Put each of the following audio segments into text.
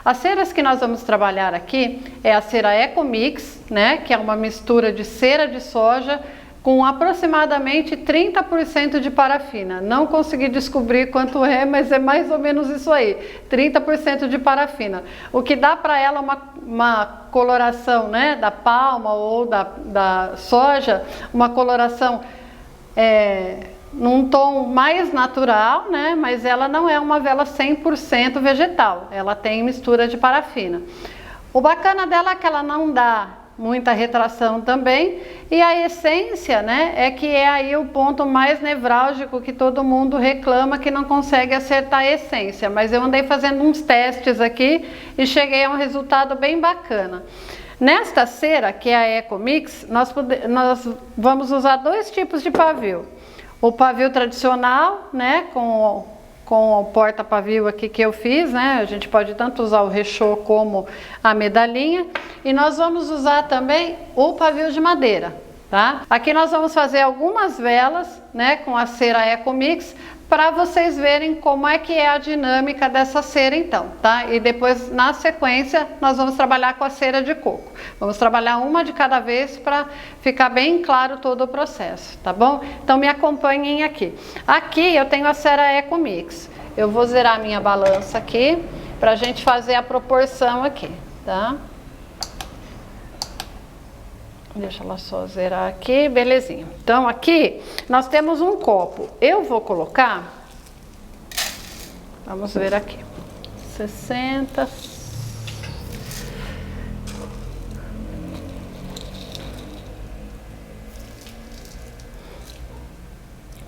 As ceras que nós vamos trabalhar aqui é a cera Ecomix, né, que é uma mistura de cera de soja com aproximadamente 30% de parafina. Não consegui descobrir quanto é, mas é mais ou menos isso aí, 30% de parafina. O que dá para ela uma coloração, né, da palma ou da soja, uma coloração num tom mais natural, né, mas ela não é uma vela 100% vegetal, ela tem mistura de parafina. O bacana dela é que ela não dá muita retração também, e a essência, né, é que é aí o ponto mais nevrálgico que todo mundo reclama que não consegue acertar a essência, mas eu andei fazendo uns testes aqui e cheguei a um resultado bem bacana. Nesta cera, que é a Ecomix, nós vamos usar dois tipos de pavio. O pavio tradicional, né, com o porta-pavio aqui que eu fiz, né? A gente pode tanto usar o rechô como a medalhinha. E nós vamos usar também o pavio de madeira, tá? Aqui nós vamos fazer algumas velas, né, com a cera Ecomix, para vocês verem como é que é a dinâmica dessa cera então, tá? E depois, na sequência, nós vamos trabalhar com a cera de coco. Vamos trabalhar uma de cada vez para ficar bem claro todo o processo, tá bom? Então me acompanhem aqui. Aqui eu tenho a cera Ecomix. Eu vou zerar a minha balança aqui, para a gente fazer a proporção aqui, tá? Deixa ela só zerar aqui, belezinha. Então aqui nós temos um copo. Eu vou colocar, vamos ver aqui, 60,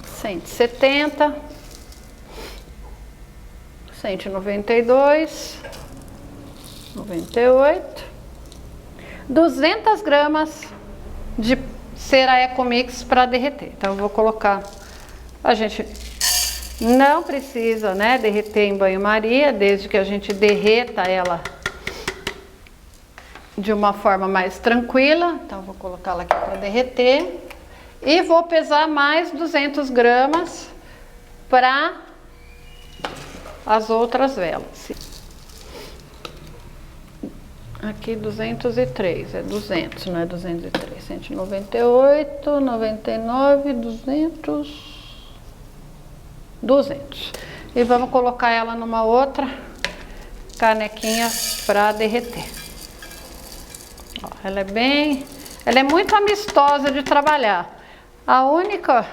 170, 192, 98, 200 gramas de cera Ecomix para derreter. Então eu vou colocar, a gente não precisa, né, derreter em banho-maria, desde que a gente derreta ela de uma forma mais tranquila. Então eu vou colocar ela aqui para derreter e vou pesar mais 200 gramas para as outras velas. Aqui 203, é 200, não é 203, 198, 99, 200. E vamos colocar ela numa outra canequinha para derreter. Ó, ela é muito amistosa de trabalhar. A única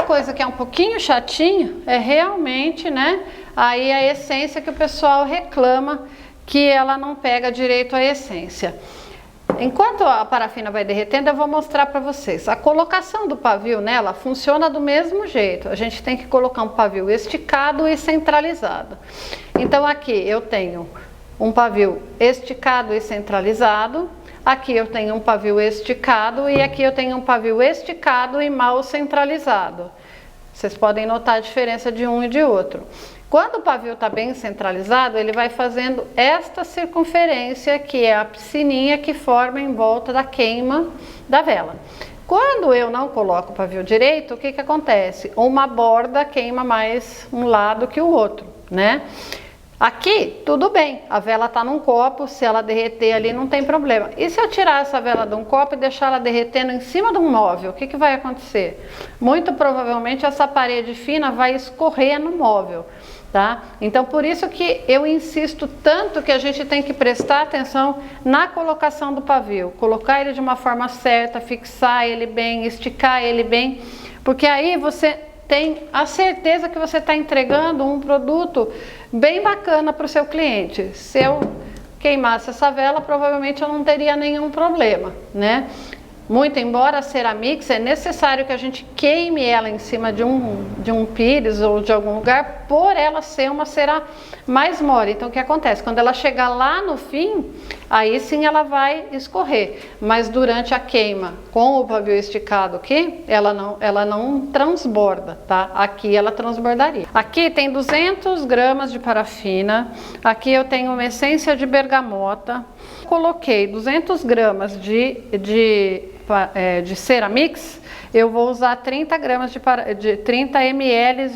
coisa que é um pouquinho chatinho é realmente, né, aí a essência que o pessoal reclama que ela não pega direito a essência. Enquanto a parafina vai derretendo, eu vou mostrar para vocês. A colocação do pavio nela funciona do mesmo jeito. A gente tem que colocar um pavio esticado e centralizado. Então aqui eu tenho um pavio esticado e centralizado. Aqui eu tenho um pavio esticado e aqui eu tenho um pavio esticado e mal centralizado. Vocês podem notar a diferença de um e de outro. Quando o pavio está bem centralizado, ele vai fazendo esta circunferência, que é a piscininha que forma em volta da queima da vela. Quando eu não coloco o pavio direito, o que acontece? Uma borda queima mais um lado que o outro, né? Aqui, tudo bem, a vela está num copo, se ela derreter ali não tem problema. E se eu tirar essa vela de um copo e deixar ela derretendo em cima de um móvel, o que vai acontecer? Muito provavelmente essa parede fina vai escorrer no móvel, tá? Então por isso que eu insisto tanto que a gente tem que prestar atenção na colocação do pavio. Colocar ele de uma forma certa, fixar ele bem, esticar ele bem, porque aí você tem a certeza que você está entregando um produto bem bacana para o seu cliente. Se eu queimasse essa vela, provavelmente eu não teria nenhum problema, né? Muito embora a Ceramix é necessário que a gente queime ela em cima de um pires ou de algum lugar, por ela ser uma cera mais mole. Então o que acontece? Quando ela chegar lá no fim, aí sim ela vai escorrer. Mas durante a queima com o pavio esticado aqui, ela não transborda, tá? Aqui ela transbordaria. Aqui tem 200 gramas de parafina. Aqui eu tenho uma essência de bergamota. Coloquei 200 gramas de Ceramix, eu vou usar 30 gramas de 30 ml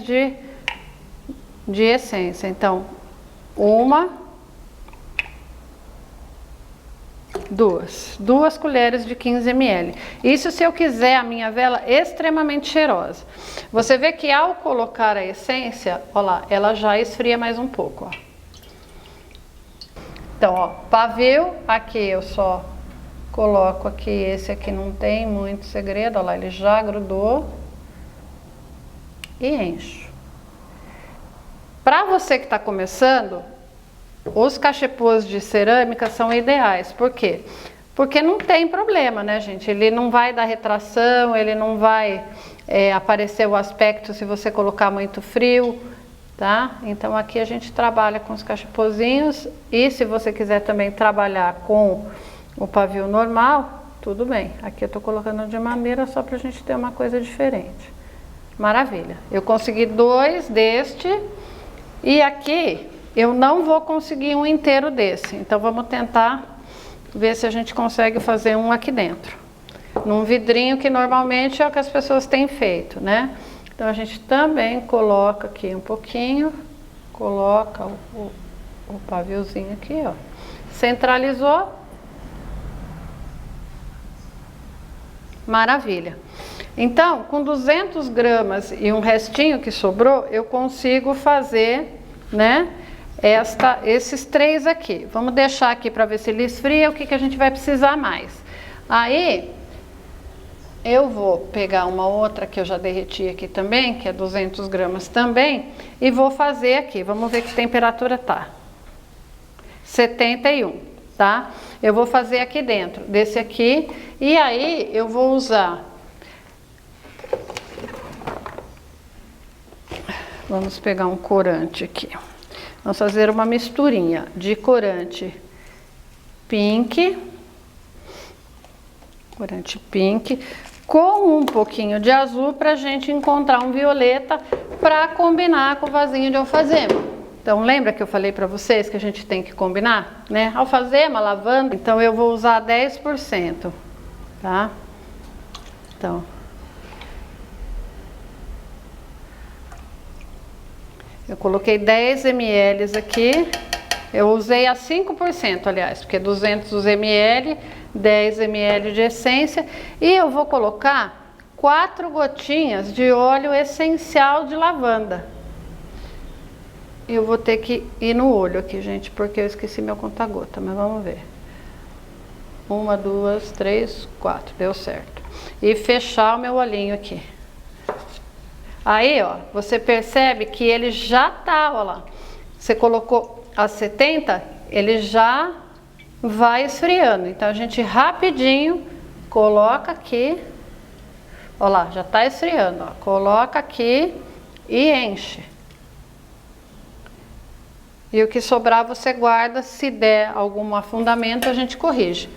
de essência. Então, duas colheres de 15 ml. Isso se eu quiser a minha vela extremamente cheirosa. Você vê que ao colocar a essência, ó lá, ela já esfria mais um pouco, ó. Então, ó, pavio, aqui eu só coloco aqui, esse aqui não tem muito segredo, ó lá, ele já grudou. E encho. Para você que está começando, os cachepôs de cerâmica são ideais. Por quê? Porque não tem problema, né, gente? Ele não vai dar retração, ele não vai aparecer o aspecto se você colocar muito frio, tá? Então aqui a gente trabalha com os cachepôzinhos, e se você quiser também trabalhar com o pavio normal, tudo bem. Aqui eu tô colocando de madeira só pra gente ter uma coisa diferente. Maravilha. Eu consegui 2 deste, e aqui eu não vou conseguir um inteiro desse. Então vamos tentar ver se a gente consegue fazer um aqui dentro. Num vidrinho, que normalmente é o que as pessoas têm feito, né? Então a gente também coloca aqui um pouquinho, coloca o paviozinho aqui, ó. Centralizou. Maravilha. Então, com 200 gramas e um restinho que sobrou, eu consigo fazer, né, esses 3 aqui. Vamos deixar aqui para ver se ele esfria, o que a gente vai precisar mais. Aí, eu vou pegar uma outra que eu já derreti aqui também, que é 200 gramas também, e vou fazer aqui. Vamos ver que temperatura tá. 71, tá? Eu vou fazer aqui dentro desse aqui, e aí eu vou usar... Vamos pegar um corante aqui. Vamos fazer uma misturinha de corante pink, com um pouquinho de azul, para a gente encontrar um violeta para combinar com o vasinho de alfazema. Então lembra que eu falei para vocês que a gente tem que combinar, né? Alfazema, lavanda, então eu vou usar 10%, tá? Então... eu coloquei 10 ml aqui, eu usei a 5%, aliás, porque 200 ml, 10 ml de essência, e eu vou colocar 4 gotinhas de óleo essencial de lavanda. Eu vou ter que ir no olho aqui, gente, porque eu esqueci meu conta-gota, mas vamos ver. 1, 2, 3, 4, deu certo. E fechar o meu olhinho aqui. Aí, ó, você percebe que ele já tá, ó lá. Você colocou a 70, ele já vai esfriando. Então a gente rapidinho coloca aqui. Ó lá, já tá esfriando, ó. Coloca aqui e enche. E o que sobrar você guarda, se der algum afundamento a gente corrige.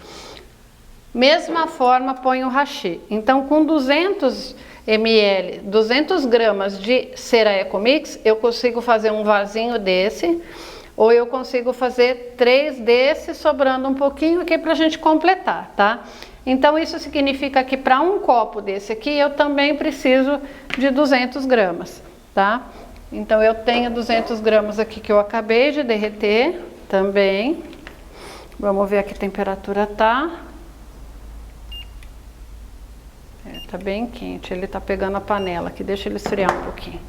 Mesma forma, põe o hashi. Então com 200 gramas de cera Ecomix, eu consigo fazer um vasinho desse, ou eu consigo fazer 3 desses, sobrando um pouquinho aqui pra gente completar, tá? Então isso significa que para um copo desse aqui, eu também preciso de 200 gramas, tá? Então eu tenho 200 gramas aqui que eu acabei de derreter também. Vamos ver a que temperatura tá. Tá bem quente, ele tá pegando a panela aqui, deixa ele esfriar um pouquinho.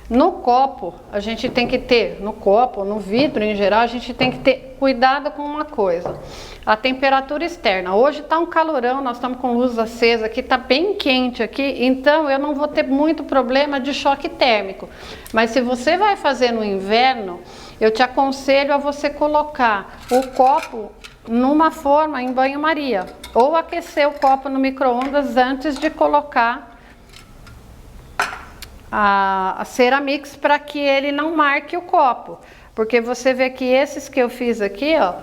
No copo, a gente tem que ter, no copo, no vidro em geral, a gente tem que ter cuidado com uma coisa. A temperatura externa. Hoje tá um calorão, nós estamos com luz acesa aqui, tá bem quente aqui, então eu não vou ter muito problema de choque térmico. Mas se você vai fazer no inverno, eu te aconselho a você colocar o copo numa forma em banho-maria, ou aquecer o copo no micro-ondas antes de colocar a Ceramix, para que ele não marque o copo, porque você vê que esses que eu fiz aqui, ó,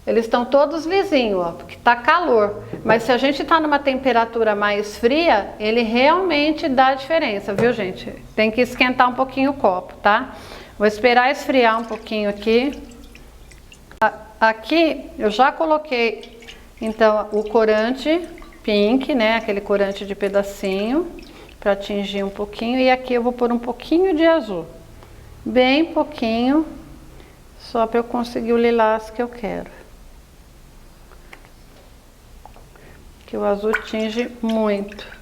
eles estão todos lisinhos, ó, porque tá calor, mas se a gente tá numa temperatura mais fria, ele realmente dá diferença, viu, gente? Tem que esquentar um pouquinho o copo, tá? Vou esperar esfriar um pouquinho aqui. Aqui eu já coloquei Então, o corante pink, né, aquele corante de pedacinho, para atingir um pouquinho. E aqui eu vou pôr um pouquinho de azul, bem pouquinho, só para eu conseguir o lilás que eu quero. Que o azul tinge muito.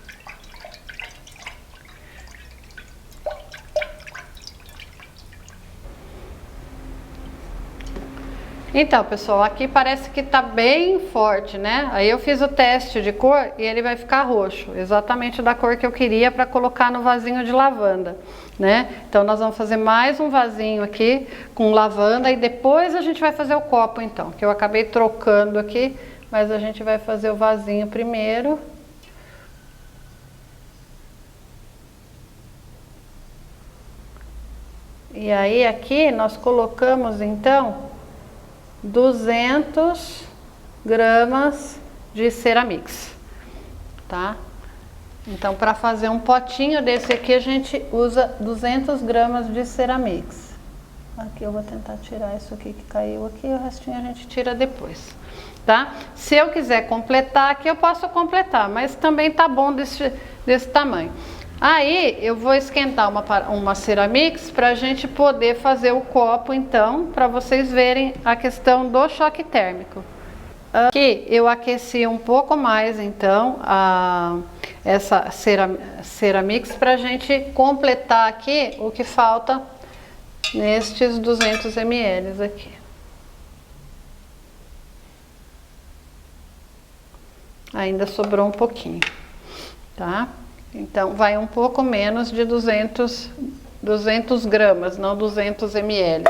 Então, pessoal, aqui parece que tá bem forte, né? Aí eu fiz o teste de cor e ele vai ficar roxo, exatamente da cor que eu queria para colocar no vasinho de lavanda, né? Então nós vamos fazer mais um vasinho aqui com lavanda e depois a gente vai fazer o copo, então, que eu acabei trocando aqui, mas a gente vai fazer o vasinho primeiro. E aí aqui nós colocamos, então, 200 gramas de Ceramix, tá? Então, para fazer um potinho desse aqui, a gente usa 200 gramas de Ceramix. Aqui eu vou tentar tirar isso aqui que caiu aqui, o restinho a gente tira depois, tá? Se eu quiser completar aqui, eu posso completar, mas também tá bom desse tamanho. Aí eu vou esquentar uma Ceramix para a gente poder fazer o copo, então, para vocês verem a questão do choque térmico. Aqui eu aqueci um pouco mais, então, essa Ceramix para a gente completar aqui o que falta nestes 200 ml aqui. Ainda sobrou um pouquinho, tá? Então, vai um pouco menos de 200 gramas, não 200 ml.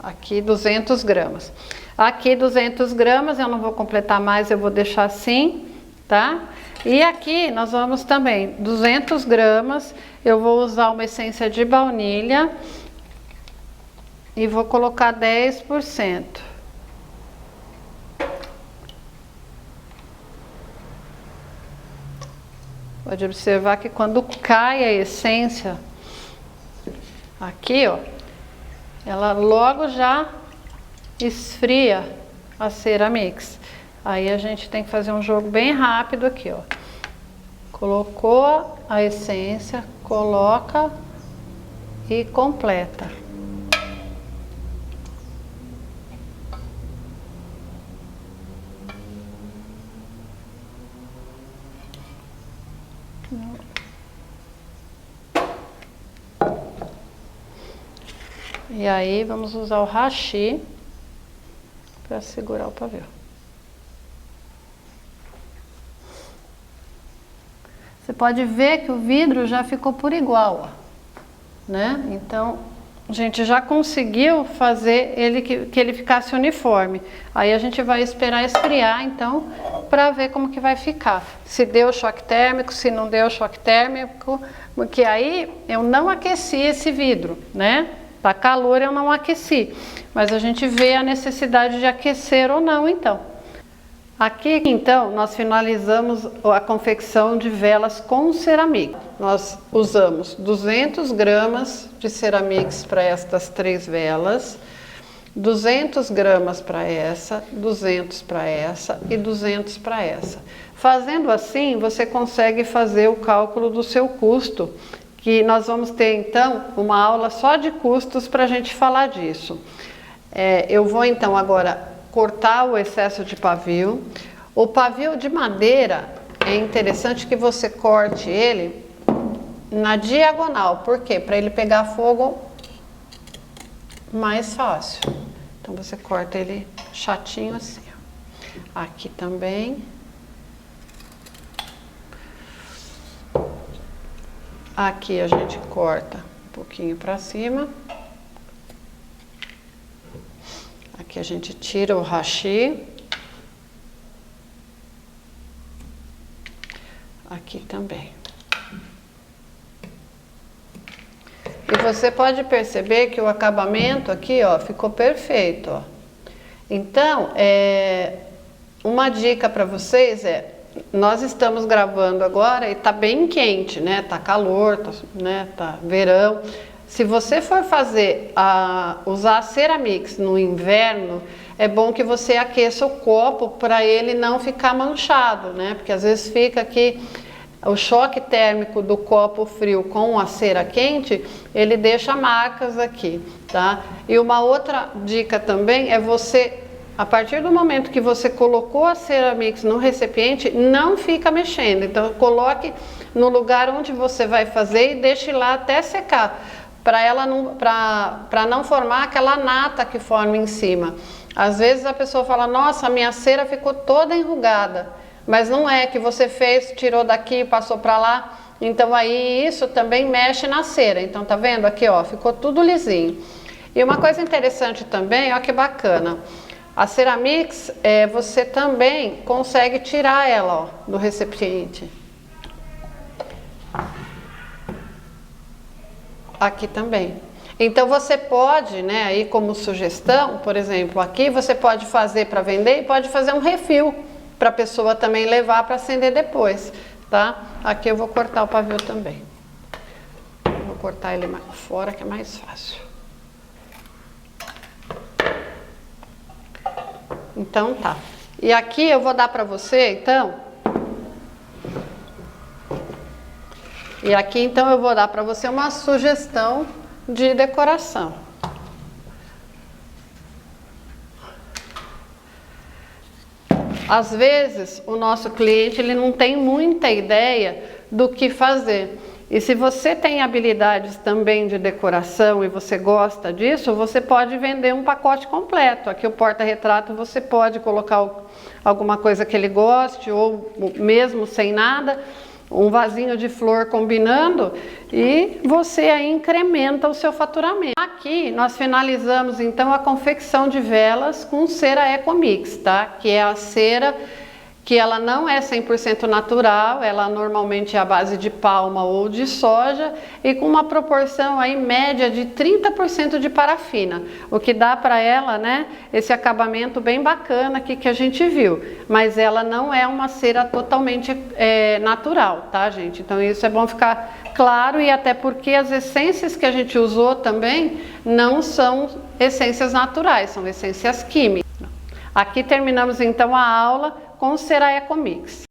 Aqui 200 gramas. Aqui 200 gramas, eu não vou completar mais, eu vou deixar assim, tá? E aqui nós vamos também, 200 gramas, eu vou usar uma essência de baunilha e vou colocar 10%. Pode observar que quando cai a essência, aqui ó, ela logo já esfria a Ceramix. Aí a gente tem que fazer um jogo bem rápido aqui, ó. Colocou a essência, coloca e completa. E aí vamos usar o hashi para segurar o pavio. Você pode ver que o vidro já ficou por igual, ó, né? Então a gente já conseguiu fazer ele que ele ficasse uniforme. Aí a gente vai esperar esfriar, então, para ver como que vai ficar. Se deu choque térmico, se não deu choque térmico, porque aí eu não aqueci esse vidro, né? Tá calor, eu não aqueci, mas a gente vê a necessidade de aquecer ou não, então. Aqui, então, nós finalizamos a confecção de velas com Ceramix. Nós usamos 200 gramas de Ceramix para estas 3 velas, 200 gramas para essa, 200 para essa e 200 para essa. Fazendo assim, você consegue fazer o cálculo do seu custo, que nós vamos ter, então, uma aula só de custos para a gente falar disso. Eu vou, então, agora cortar o excesso de pavio. O pavio de madeira, é interessante que você corte ele na diagonal. Por quê? Para ele pegar fogo mais fácil. Então, você corta ele chatinho assim, ó. Aqui também. Aqui a gente corta um pouquinho para cima. Aqui a gente tira o hashi. Aqui também. E você pode perceber que o acabamento aqui, ó, ficou perfeito, ó. Então, uma dica para vocês nós estamos gravando agora e tá bem quente, né? Tá calor, né? Tá verão. se você for usar a Ceramix no inverno, é bom que você aqueça o copo para ele não ficar manchado, né? Porque às vezes fica aqui o choque térmico do copo frio com a cera quente, ele deixa marcas aqui, tá? E uma outra dica também é você, a partir do momento que você colocou a Ceramix no recipiente, não fica mexendo. Então coloque no lugar onde você vai fazer e deixe lá até secar, para não formar aquela nata que forma em cima. Às vezes a pessoa fala, nossa, a minha cera ficou toda enrugada. Mas não é que você fez, tirou daqui, passou para lá. Então aí isso também mexe na cera. Então tá vendo aqui, ó, ficou tudo lisinho. E uma coisa interessante também, ó que bacana. A Ceramix, você também consegue tirar ela, ó, do recipiente. Aqui também. Então você pode, né, aí como sugestão, por exemplo, aqui você pode fazer para vender e pode fazer um refil para a pessoa também levar para acender depois, tá? Aqui eu vou cortar o pavio também. Vou cortar ele fora que é mais fácil. Então tá. E aqui eu vou dar para você, então. E aqui então eu vou dar para você uma sugestão de decoração. Às vezes o nosso cliente ele não tem muita ideia do que fazer. E se você tem habilidades também de decoração e você gosta disso, você pode vender um pacote completo. Aqui o porta-retrato você pode colocar alguma coisa que ele goste, ou mesmo sem nada, um vasinho de flor combinando, e você aí incrementa o seu faturamento. Aqui nós finalizamos então a confecção de velas com cera Ecomix, tá? Que é a cera que ela não é 100% natural, ela normalmente é à base de palma ou de soja e com uma proporção aí média de 30% de parafina, o que dá para ela, né, esse acabamento bem bacana aqui que a gente viu, mas ela não é uma cera totalmente natural, tá, gente? Então isso é bom ficar claro, e até porque as essências que a gente usou também não são essências naturais, são essências químicas. Aqui terminamos então a aula com cera Ecomix.